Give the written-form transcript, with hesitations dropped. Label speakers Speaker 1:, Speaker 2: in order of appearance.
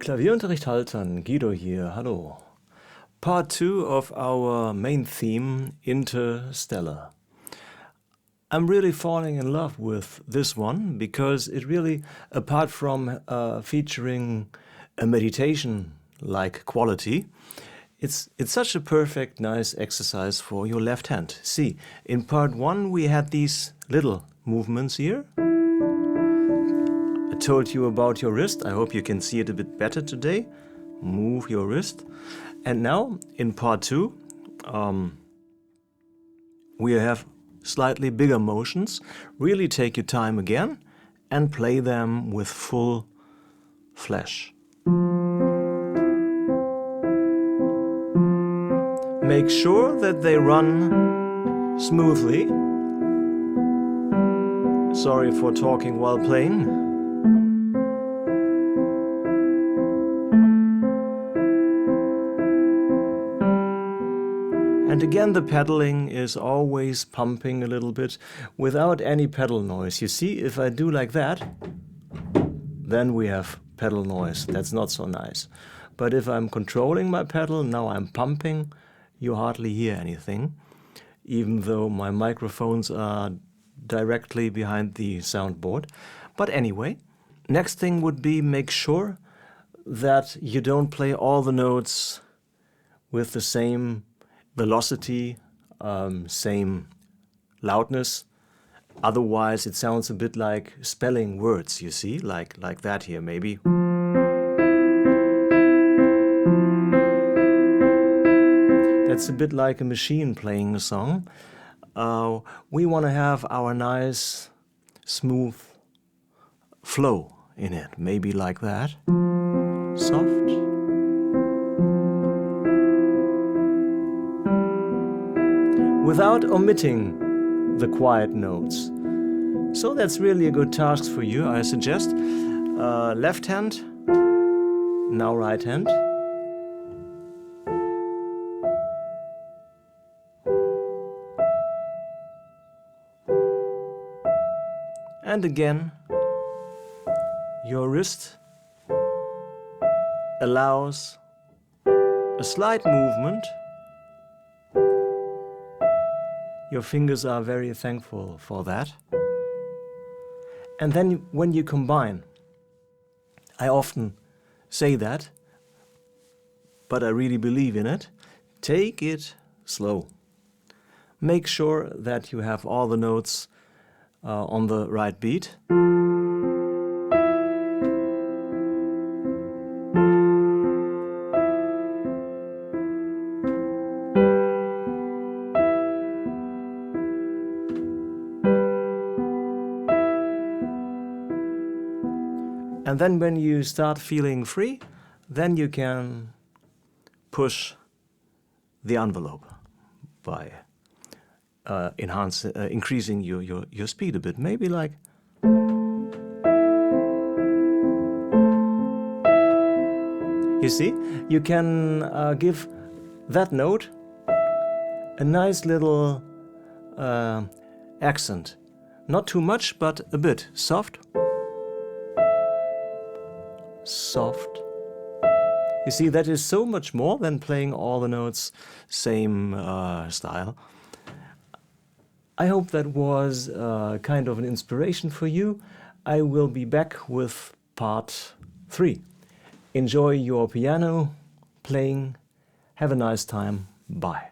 Speaker 1: Klavierunterricht Haltern, Guido here, hello. Part 2 of our main theme, Interstellar. I'm really falling in love with this one because it really, apart from featuring a meditation-like quality, it's such a perfect, nice exercise for your left hand. See, in part 1 we had these little movements here. I told you about your wrist. I hope you can see it a bit better today. Move your wrist. And now, in part 2, we have slightly bigger motions. Really take your time again and play them with full flesh. Make sure that they run smoothly. Sorry for talking while playing. And again, the pedaling is always pumping a little bit without any pedal noise. You see, if I do like that, then we have pedal noise. That's not so nice. But if I'm controlling my pedal, now I'm pumping, you hardly hear anything, even though my microphones are directly behind the soundboard. But anyway, next thing would be make sure that you don't play all the notes with the same velocity, same loudness. Otherwise it sounds a bit like spelling words, you see, like that here maybe. That's a bit like a machine playing a song. We want to have our nice smooth flow in it, maybe like that. Soft. Without omitting the quiet notes. So that's really a good task for you, I suggest. Left hand, now right hand. And again, your wrist allows a slight movement. Your fingers are very thankful for that. And then when you combine, I often say that, but I really believe in it, take it slow. Make sure that you have all the notes on the right beat. And then when you start feeling free, then you can push the envelope by increasing your speed a bit. Maybe like... You see, you can give that note a nice little accent. Not too much, but a bit. Soft. Soft. You see, that is so much more than playing all the notes same style. I hope that was kind of an inspiration for you. I will be back with part 3. Enjoy your piano playing. Have a nice time. Bye.